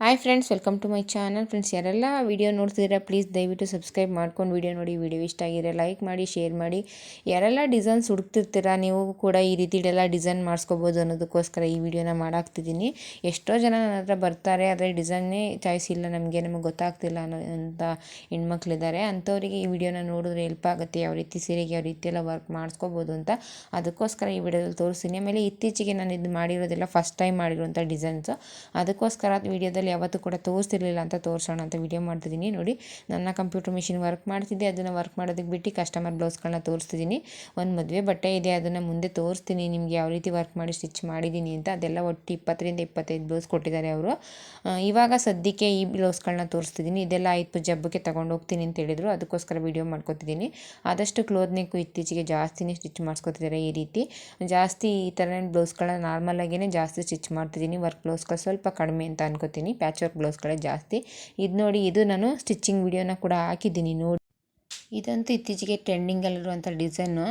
Hi friends, welcome to my channel. Friends, ಯಾರೆಲ್ಲ video ನೋಡ್ತಿದ್ದೀರಾ please ದಯವಿಟ್ಟು ಸಬ್ಸ್ಕ್ರೈಬ್ ಮಾಡ್ಕೊಂಡು ವೀಡಿಯೋ ನೋಡಿ. ವೀಡಿಯೋ ಇಷ್ಟ ಆಗಿದೆ ಲೈಕ್ ಮಾಡಿ, ಶೇರ್ ಮಾಡಿ. ಯಾರೆಲ್ಲ ಡಿಸೈನ್ಸ್ ಹುಡುಕ್ತಿರ್ತೀರಾ ನೀವು ಕೂಡ ಈ ರೀತಿ ಎಲ್ಲ ಡಿಸೈನ್ ಮಾಡಿಸ್ಕೋಬೋದು ಅನ್ನೋದಕ್ಕೋಸ್ಕರ ಈ ವಿಡಿಯೋನ ಮಾಡಾಕ್ತಿದ್ದೀನಿ. ಎಷ್ಟೋ ಜನ ನನ್ನ ಹತ್ರ ಬರ್ತಾರೆ, ಆದರೆ ಡಿಸೈನ್ನೇ ಚಾಯ್ಸ್ ಇಲ್ಲ, ನಮಗೆ ಗೊತ್ತಾಗ್ತಿಲ್ಲ ಅಂತ ಹೆಣ್ಮಕ್ಳಿದ್ದಾರೆ. ಅಂಥವರಿಗೆ ಈ ವಿಡಿಯೋನ ನೋಡಿದ್ರೆ ಹೆಲ್ಪ್ ಆಗುತ್ತೆ, ಯಾವ ರೀತಿ ಸೀರೆಗೆ ಯಾವ ರೀತಿ ಎಲ್ಲ ವರ್ಕ್ ಮಾಡಿಸ್ಕೋಬೋದು ಅಂತ. ಅದಕ್ಕೋಸ್ಕರ ಈ ವಿಡಿಯೋದಲ್ಲಿ ತೋರಿಸ್ತೀನಿ. ಆಮೇಲೆ ಇತ್ತೀಚೆಗೆ ನಾನು ಇದು ಮಾಡಿರೋದೆಲ್ಲ ಫಸ್ಟ್ ಟೈಮ್ ಮಾಡಿರುವಂಥ ಡಿಸೈನ್ಸು. ಅದಕ್ಕೋಸ್ಕರ ವಿಡಿಯೋದಲ್ಲಿ ಯಾವತ್ತೂ ಕೂಡ ತೋರಿಸ್ತಿರ್ಲಿಲ್ಲ ಅಂತ ತೋರಿಸೋಣ ಅಂತ ವಿಡಿಯೋ ಮಾಡ್ತಿದ್ದೀನಿ. ನೋಡಿ, ನನ್ನ ಕಂಪ್ಯೂಟರ್ ಮಿಷಿನ್ ವರ್ಕ್ ಮಾಡ್ತಿದ್ದೆ, ಅದನ್ನು ವರ್ಕ್ ಮಾಡೋದಕ್ಕೆ ಬಿಟ್ಟು ಕಸ್ಟಮರ್ ಬ್ಲೌಸ್ಗಳನ್ನ ತೋರಿಸ್ತಿದ್ದೀನಿ. ಒಂದು ಮದುವೆ ಬಟ್ಟೆ ಇದೆ, ಅದನ್ನು ಮುಂದೆ ತೋರಿಸ್ತೀನಿ ನಿಮಗೆ ಯಾವ ರೀತಿ ವರ್ಕ್ ಮಾಡಿ ಸ್ಟಿಚ್ ಮಾಡಿದ್ದೀನಿ ಅಂತ. ಅದೆಲ್ಲ ಒಟ್ಟು 20ರಿಂದ 25 ಬ್ಲೌಸ್ ಕೊಟ್ಟಿದ್ದಾರೆ ಅವರು. ಇವಾಗ ಸದ್ಯಕ್ಕೆ ಈ ಬ್ಲೌಸ್ಗಳನ್ನ ತೋರಿಸ್ತಿದ್ದೀನಿ. ಇದೆಲ್ಲ ಆಯಿತು ಜಬ್ಬಕ್ಕೆ ತೊಗೊಂಡು ಹೋಗ್ತೀನಿ ಅಂತ ಹೇಳಿದರು, ಅದಕ್ಕೋಸ್ಕರ ವಿಡಿಯೋ ಮಾಡ್ಕೊತಿದ್ದೀನಿ. ಆದಷ್ಟು ಕ್ಲೋತ್ ನೆಕ್ಕು ಇತ್ತೀಚೆಗೆ ಜಾಸ್ತಿನೇ ಸ್ಟಿಚ್ ಮಾಡಿಸ್ಕೊತಿದ್ದಾರೆ. ಈ ರೀತಿ ಜಾಸ್ತಿ ಈ ಥರ ಬ್ಲೌಸ್ಗಳನ್ನ ನಾರ್ಮಲಾಗೇ ಜಾಸ್ತಿ ಸ್ಟಿಚ್ ಮಾಡ್ತಿದ್ದೀನಿ. ವರ್ಕ್ ಬ್ಲೌಸ್ಗಳು ಸ್ವಲ್ಪ ಕಡಿಮೆ ಅಂತ ಅನ್ಕೋತೀನಿ, ಪ್ಯಾಚ್ ವರ್ಕ್ ಬ್ಲೌಸ್ಗಳೇ ಜಾಸ್ತಿ. ಇದು ನೋಡಿ, ಇದು ನಾನು ಸ್ಟಿಚಿಂಗ್ ವಿಡಿಯೋನ ಕೂಡ ಹಾಕಿದ್ದೀನಿ ನೋಡಿ. ಇದಂತೂ ಇತ್ತೀಚೆಗೆ ಟ್ರೆಂಡಿಂಗಲ್ಲಿರುವಂಥ ಡಿಸೈನು.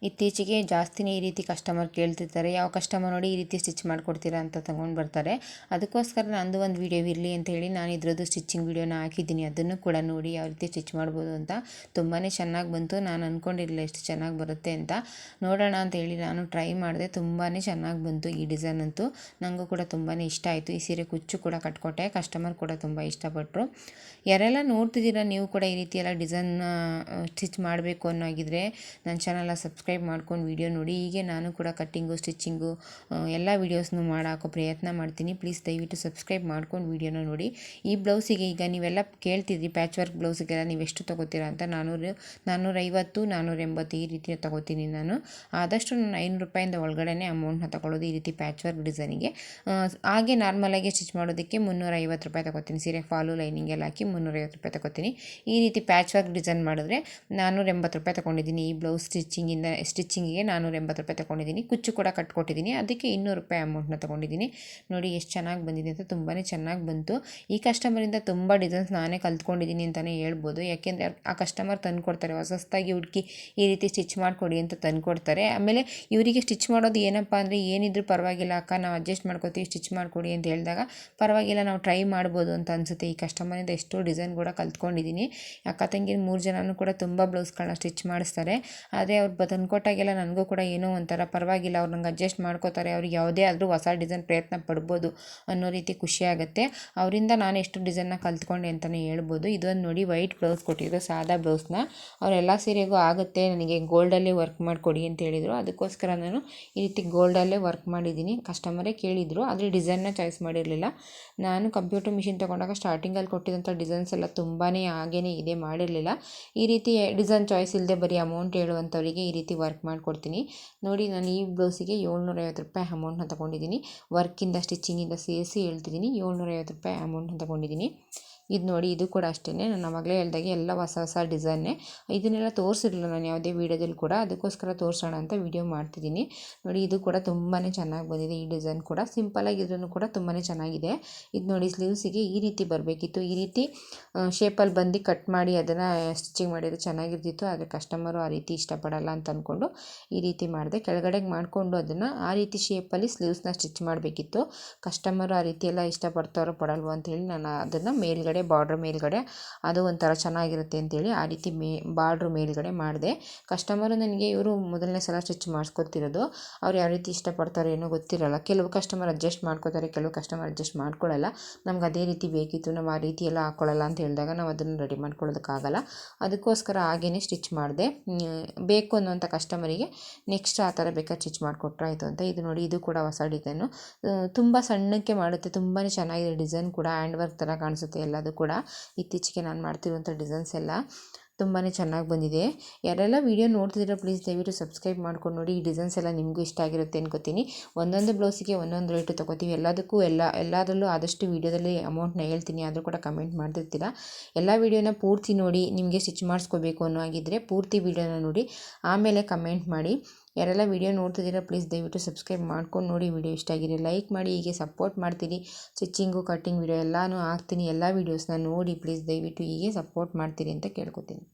ಇತ್ತೀಚೆಗೆ ಜಾಸ್ತಿನೇ ಈ ರೀತಿ ಕಸ್ಟಮರ್ ಕೇಳ್ತಿರ್ತಾರೆ, ಯಾವ ಕಸ್ಟಮರ್ ನೋಡಿ ಈ ರೀತಿ ಸ್ಟಿಚ್ ಮಾಡಿಕೊಡ್ತೀರಾ ಅಂತ ತೊಗೊಂಡು ಬರ್ತಾರೆ. ಅದಕ್ಕೋಸ್ಕರ ನಂದು ಒಂದು ವೀಡಿಯೋ ಇರಲಿ ಅಂತ ಹೇಳಿ ನಾನು ಇದ್ರದ್ದು ಸ್ಟಿಚಿಂಗ್ ವೀಡಿಯೋನ ಹಾಕಿದ್ದೀನಿ. ಅದನ್ನು ಕೂಡ ನೋಡಿ ಯಾವ ರೀತಿ ಸ್ಟಿಚ್ ಮಾಡ್ಬೋದು ಅಂತ. ತುಂಬಾ ಚೆನ್ನಾಗಿ ಬಂತು. ನಾನು ಅಂದ್ಕೊಂಡಿರಲಿಲ್ಲ ಎಷ್ಟು ಚೆನ್ನಾಗಿ ಬರುತ್ತೆ ಅಂತ. ನೋಡೋಣ ಅಂತ ಹೇಳಿ ನಾನು ಟ್ರೈ ಮಾಡಿದೆ. ತುಂಬಾ ಚೆನ್ನಾಗಿ ಬಂತು ಈ ಡಿಸೈನ್ ಅಂತೂ. ನನಗೂ ಕೂಡ ತುಂಬಾ ಇಷ್ಟ ಆಯಿತು. ಈ ಸೀರೆ ಕುಚ್ಚು ಕೂಡ ಕಟ್ಕೊಟ್ಟೆ, ಕಸ್ಟಮರ್ ಕೂಡ ತುಂಬ ಇಷ್ಟಪಟ್ಟರು. ಯಾರೆಲ್ಲ ನೋಡ್ತಿದ್ದೀರಾ ನೀವು ಕೂಡ ಈ ರೀತಿ ಎಲ್ಲ ಡಿಸೈನ್ ಸ್ಟಿಚ್ ಮಾಡಬೇಕು ಅನ್ನೋಗಿದ್ರೆ ನನ್ನ ಚಾನಲ್ನ ಸಬ್ಸ್ಕ್ರೈಬ್ ಮಾಡ್ಕೊಂಡು ವೀಡಿಯೋ ನೋಡಿ. ಹೀಗೆ ನಾನು ಕೂಡ ಕಟ್ಟಿಂಗು, ಸ್ಟಿಚ್ಚಿಂಗು ಎಲ್ಲ ವೀಡಿಯೋಸ್ನು ಮಾಡಾಕೋ ಪ್ರಯತ್ನ ಮಾಡ್ತೀನಿ. ಪ್ಲೀಸ್ ದಯವಿಟ್ಟು ಸಬ್ಸ್ಕ್ರೈಬ್ ಮಾಡ್ಕೊಂಡು ವೀಡಿಯೋನ ನೋಡಿ. ಈ ಬ್ಲೌಸಿಗೆ ಈಗ ನೀವೆಲ್ಲ ಕೇಳ್ತಿದ್ರಿ, ಪ್ಯಾಚ್ ವರ್ಕ್ ಬ್ಲೌಸಿಗೆಲ್ಲ ನೀವು ಎಷ್ಟು ತೊಗೋತೀರಾ ಅಂತ. 450, 480 ಈ ರೀತಿ ತೊಗೋತೀನಿ ನಾನು. ಆದಷ್ಟು ನಾನು 500 ರೂಪಾಯಿಂದ ಒಳಗಡೆ ಅಮೌಂಟ್ನ ತೊಗೊಳ್ಳೋದು ಈ ರೀತಿ ಪ್ಯಾಚ್ ವರ್ಕ್ ಡಿಸೈನಿಗೆ. ಹಾಗೆ ನಾರ್ಮಲಾಗಿ ಸ್ಟಿಚ್ ಮಾಡೋದಕ್ಕೆ 350 ರೂಪಾಯಿ ತೊಗೋತೀನಿ. ಸೀರೆ ಫಾಲು ಲೈನಿಂಗ್ ಎಲ್ಲ ಹಾಕಿ 350 ರೂಪಾಯಿ ತೊಗೋತೀನಿ. ಈ ರೀತಿ ಪ್ಯಾಚ್ ವರ್ಕ್ ಡಿಸೈನ್ ಮಾಡಿದ್ರೆ 480 ರೂಪಾಯಿ ತೊಗೊಂಡಿದ್ದೀನಿ. ಈ ಬ್ಲೌಸ್ ಸ್ಟಿಚಿಂಗಿಗೆ 480 ರೂಪಾಯಿ ತೊಗೊಂಡಿದ್ದೀನಿ. ಕುಚ್ಚು ಕೂಡ ಕಟ್ಕೊಟ್ಟಿದ್ದೀನಿ, ಅದಕ್ಕೆ 200 ರೂಪಾಯಿ ಅಮೌಂಟ್ನ ತೊಗೊಂಡಿದ್ದೀನಿ. ನೋಡಿ ಎಷ್ಟು ಚೆನ್ನಾಗಿ ಬಂದಿದೆ ಅಂತ. ತುಂಬಾ ಚೆನ್ನಾಗಿ ಬಂತು. ಈ ಕಸ್ಟಮರಿಂದ ತುಂಬ ಡಿಸೈನ್ಸ್ ನಾನೇ ಕಲ್ತ್ಕೊಂಡಿದ್ದೀನಿ ಅಂತಲೇ ಹೇಳ್ಬೋದು. ಯಾಕೆಂದರೆ ಆ ಕಸ್ಟಮರ್ ತಂದುಕೊಡ್ತಾರೆ, ಹೊಸದಾಗಿ ಹುಡುಕಿ ಈ ರೀತಿ ಸ್ಟಿಚ್ ಮಾಡಿಕೊಡಿ ಅಂತ ತಂದುಕೊಡ್ತಾರೆ. ಆಮೇಲೆ ಇವರಿಗೆ ಸ್ಟಿಚ್ ಮಾಡೋದು ಏನಪ್ಪ ಅಂದರೆ, ಏನಿದ್ರು ಪರವಾಗಿಲ್ಲ ಅಕ್ಕ, ನಾವು ಅಡ್ಜಸ್ಟ್ ಮಾಡ್ಕೋತೀವಿ, ಸ್ಟಿಚ್ ಮಾಡಿಕೊಡಿ ಅಂತ ಹೇಳಿದಾಗ ಪರವಾಗಿಲ್ಲ ನಾವು ಟ್ರೈ ಮಾಡ್ಬೋದು ಅಂತ ಅನಿಸುತ್ತೆ. ಈ ಕಸ್ಟಮರಿಂದ ಎಷ್ಟೋ ಡಿಸೈನ್ ಕೂಡ ಕಲ್ತ್ಕೊಂಡಿದ್ದೀನಿ. ಅಕ್ಕ ತಂಗಿ 3 ಜನನೂ ಕೂಡ ತುಂಬ ಬ್ಲೌಸ್ಗಳನ್ನ ಸ್ಟಿಚ್ ಮಾಡಿಸ್ತಾರೆ. ಆದರೆ ಅವ್ರು ತಂದುಕೊಟ್ಟಾಗೆಲ್ಲ ನನಗೂ ಕೂಡ ಏನೋ ಒಂಥರ ಪರವಾಗಿಲ್ಲ, ಅವ್ರು ನಂಗೆ ಅಡ್ಜಸ್ಟ್ ಮಾಡ್ಕೋತಾರೆ, ಅವ್ರಿಗೆ ಯಾವುದೇ ಆದರೂ ಹೊಸ ಡಿಸೈನ್ ಪ್ರಯತ್ನ ಪಡ್ಬೋದು ಅನ್ನೋ ರೀತಿ ಖುಷಿಯಾಗುತ್ತೆ. ಅವರಿಂದ ನಾನು ಎಷ್ಟು ಡಿಸೈನ್ನ ಕಲ್ತ್ಕೊಂಡೆ ಅಂತಲೇ ಹೇಳ್ಬೋದು. ಇದೊಂದು ನೋಡಿ, ವೈಟ್ ಬ್ಲೌಸ್ ಕೊಟ್ಟಿದ್ದು, ಸಾದಾ ಬ್ಲೌಸ್ನ. ಅವರೆಲ್ಲ ಸೀರೆಗೂ ಆಗುತ್ತೆ, ನನಗೆ ಗೋಲ್ಡಲ್ಲೇ ವರ್ಕ್ ಮಾಡಿಕೊಡಿ ಅಂತ ಹೇಳಿದರು. ಅದಕ್ಕೋಸ್ಕರ ನಾನು ಈ ರೀತಿ ಗೋಲ್ಡಲ್ಲೇ ವರ್ಕ್ ಮಾಡಿದ್ದೀನಿ. ಕಸ್ಟಮರೇ ಕೇಳಿದರು, ಆದರೆ ಡಿಸೈನ್ನ ಚಾಯ್ಸ್ ಮಾಡಿರಲಿಲ್ಲ. ನಾನು ಕಂಪ್ಯೂಟರ್ ಮಿಷಿನ್ ತೊಗೊಂಡಾಗ ಸ್ಟಾರ್ಟಿಂಗಲ್ಲಿ ಕೊಟ್ಟಿದ್ದಂಥ ಡಿಸೈನ್ಸ್ ಎಲ್ಲ ತುಂಬಾ ಹಾಗೇ ಇದೆ, ಮಾಡಿರಲಿಲ್ಲ. ಈ ರೀತಿ ಡಿಸೈನ್ ಚಾಯ್ಸ್ ಇಲ್ಲದೆ ಬರೀ ಅಮೌಂಟ್ ಹೇಳುವಂಥವರಿಗೆ ಈ ರೀತಿ ವರ್ಕ್ ಮಾಡಿಕೊಡ್ತೀನಿ. ನೋಡಿ, ನಾನು ಈ ಬ್ಲೌಸಿಗೆ 750 ರೂಪಾಯಿ ಅಮೌಂಟ್ನ ತೊಗೊಂಡಿದ್ದೀನಿ. ವರ್ಕಿಂದ ಸ್ಟಿಚಿಂಗಿಂದ ಸೇರಿಸಿ ಹೇಳ್ತಿದ್ದೀನಿ, 750 ರೂಪಾಯಿ ಅಮೌಂಟ್ನ ತೊಗೊಂಡಿದ್ದೀನಿ. ಇದು ನೋಡಿ, ಇದು ಕೂಡ ಅಷ್ಟೇ, ನಾನು ಆವಾಗಲೇ ಹೇಳ್ದಾಗೆ ಎಲ್ಲ ಹೊಸ ಡಿಸೈನ್ನೇ. ಇದನ್ನೆಲ್ಲ ತೋರಿಸಿರಲಿಲ್ಲ ನಾನು ಯಾವುದೇ ವೀಡಿಯೋದಲ್ಲಿ ಕೂಡ, ಅದಕ್ಕೋಸ್ಕರ ತೋರಿಸೋಣ ಅಂತ ವಿಡಿಯೋ ಮಾಡ್ತಿದ್ದೀನಿ. ನೋಡಿ, ಇದು ಕೂಡ ತುಂಬಾ ಚೆನ್ನಾಗಿ ಬಂದಿದೆ. ಈ ಡಿಸೈನ್ ಕೂಡ ಸಿಂಪಲಾಗಿದ್ರೂ ಕೂಡ ತುಂಬಾ ಚೆನ್ನಾಗಿದೆ. ಇದು ನೋಡಿ, ಸ್ಲೀವ್ಸಿಗೆ ಈ ರೀತಿ ಬರಬೇಕಿತ್ತು. ಈ ರೀತಿ ಶೇಪಲ್ಲಿ ಬಂದು ಕಟ್ ಮಾಡಿ ಅದನ್ನು ಸ್ಟಿಚಿಂಗ್ ಮಾಡಿದರೆ ಚೆನ್ನಾಗಿರ್ತಿತ್ತು. ಆದರೆ ಕಸ್ಟಮರು ಆ ರೀತಿ ಇಷ್ಟಪಡಲ್ಲ ಅಂತ ಅಂದ್ಕೊಂಡು ಈ ರೀತಿ ಮಾಡಿದೆ. ಕೆಳಗಡೆಗೆ ಮಾಡಿಕೊಂಡು ಅದನ್ನು ಆ ರೀತಿ ಶೇಪಲ್ಲಿ ಸ್ಲೀವ್ಸ್ನ ಸ್ಟಿಚ್ ಮಾಡಬೇಕಿತ್ತು. ಕಸ್ಟಮರು ಆ ರೀತಿ ಎಲ್ಲ ಇಷ್ಟಪಡ್ತಾರೋ ಪಡಲ್ವೋ ಅಂತೇಳಿ ನಾನು ಅದನ್ನು ಮೇಲ್ಗಡೆ ಬಾರ್ಡ್ರ್ ಮೇಲ್ಗಡೆ ಅದು ಒಂಥರ ಚೆನ್ನಾಗಿರುತ್ತೆ ಅಂತೇಳಿ ಆ ರೀತಿ ಬಾರ್ಡ್ರ್ ಮೇಲ್ಗಡೆ ಮಾಡಿದೆ. ಕಸ್ಟಮರು ನನಗೆ ಇವರು ಮೊದಲನೇ ಸಲ ಸ್ಟಿಚ್ ಮಾಡಿಸ್ಕೊತಿರೋದು. ಅವ್ರು ಯಾವ ರೀತಿ ಇಷ್ಟಪಡ್ತಾರೋ ಏನೋ ಗೊತ್ತಿರಲ್ಲ. ಕೆಲವು ಕಸ್ಟಮರ್ ಅಡ್ಜಸ್ಟ್ ಮಾಡ್ಕೋತಾರೆ, ಕೆಲವು ಕಸ್ಟಮರ್ ಅಡ್ಜಸ್ಟ್ ಮಾಡ್ಕೊಳ್ಳಲ್ಲ. ನಮ್ಗೆ ಅದೇ ರೀತಿ ಬೇಕಿತ್ತು, ನಾವು ಆ ರೀತಿ ಎಲ್ಲ ಹಾಕ್ಕೊಳ್ಳಲ್ಲ ಅಂತ ಹೇಳಿದಾಗ ನಾವು ಅದನ್ನು ರೆಡಿ ಮಾಡ್ಕೊಳ್ಳೋದಕ್ಕಾಗಲ್ಲ. ಅದಕ್ಕೋಸ್ಕರ ಹಾಗೇ ಸ್ಟಿಚ್ ಮಾಡಿದೆ. ಬೇಕು ಅನ್ನೋಂಥ ಕಸ್ಟಮರಿಗೆ ನೆಕ್ಸ್ಟ್ ಆ ಥರ ಬೇಕಾದ್ರೆ ಸ್ಟಿಚ್ ಮಾಡಿಕೊಟ್ರೆ ಆಯಿತು ಅಂತ. ಇದು ನೋಡಿ, ಇದು ಕೂಡ ಹೊಸ ಡಿಸೈನು. ತುಂಬ ಸಣ್ಣಕ್ಕೆ ಮಾಡುತ್ತೆ, ತುಂಬಾ ಚೆನ್ನಾಗಿದೆ ಡಿಸೈನ್ ಕೂಡ. ಹ್ಯಾಂಡ್ ವರ್ಕ್ ಥರ ಕಾಣಿಸುತ್ತೆ ಎಲ್ಲದು ಕೂಡ. ಇತ್ತೀಚೆಗೆ ನಾನು ಮಾಡ್ತಿರುವಂಥ ಡಿಸೈನ್ಸ್ ಎಲ್ಲ ತುಂಬಾ ಚೆನ್ನಾಗಿ ಬಂದಿದೆ. ಯಾರೆಲ್ಲ ವೀಡಿಯೋ ನೋಡ್ತಿದ್ದೀರೋ ಪ್ಲೀಸ್ ದಯವಿಟ್ಟು ಸಬ್ಸ್ಕ್ರೈಬ್ ಮಾಡ್ಕೊಂಡು ನೋಡಿ. ಈ ಡಿಸೈನ್ಸ್ ಎಲ್ಲ ನಿಮಗೂ ಇಷ್ಟ ಆಗಿರುತ್ತೆ ಅನ್ಕೋತೀನಿ. ಒಂದೊಂದು ಬ್ಲೌಸಿಗೆ ಒಂದೊಂದು ರೇಟು ತೊಗೋತೀವಿ. ಎಲ್ಲದರಲ್ಲೂ ಆದಷ್ಟು ವೀಡಿಯೋದಲ್ಲಿ ಅಮೌಂಟ್ನ ಹೇಳ್ತೀನಿ, ಆದರೂ ಕೂಡ ಕಮೆಂಟ್ ಮಾಡ್ತಿರ್ತೀರ. ಎಲ್ಲ ವೀಡಿಯೋನ ಪೂರ್ತಿ ನೋಡಿ. ನಿಮಗೆ ಸ್ಟಿಚ್ ಮಾಡಿಸ್ಕೋಬೇಕು ಅನ್ನೋ ಆಗಿದ್ದರೆ ಪೂರ್ತಿ ವೀಡಿಯೋನ ನೋಡಿ, ಆಮೇಲೆ ಕಮೆಂಟ್ ಮಾಡಿ. ಯಾರೆಲ್ಲ ವೀಡಿಯೋ ನೋಡ್ತಿದ್ದೀರಾ ಪ್ಲೀಸ್ ದಯವಿಟ್ಟು ಸಬ್ಸ್ಕ್ರೈಬ್ ಮಾಡ್ಕೊಂಡು ನೋಡಿ. ವೀಡಿಯೋ ಇಷ್ಟ ಆಗಿದೆ ಲೈಕ್ ಮಾಡಿ, ಹೀಗೆ ಸಪೋರ್ಟ್ ಮಾಡ್ತೀರಿ. ಸ್ಟಿಚಿಂಗು, ಕಟ್ಟಿಂಗ್ ವೀಡಿಯೋ ಎಲ್ಲನೂ ಹಾಕ್ತೀನಿ. ಎಲ್ಲ ವೀಡಿಯೋಸ್ನ ನೋಡಿ ಪ್ಲೀಸ್ ದಯವಿಟ್ಟು ಹೀಗೆ ಸಪೋರ್ಟ್ ಮಾಡ್ತೀರಿ ಅಂತ ಕೇಳ್ಕೊತೀನಿ.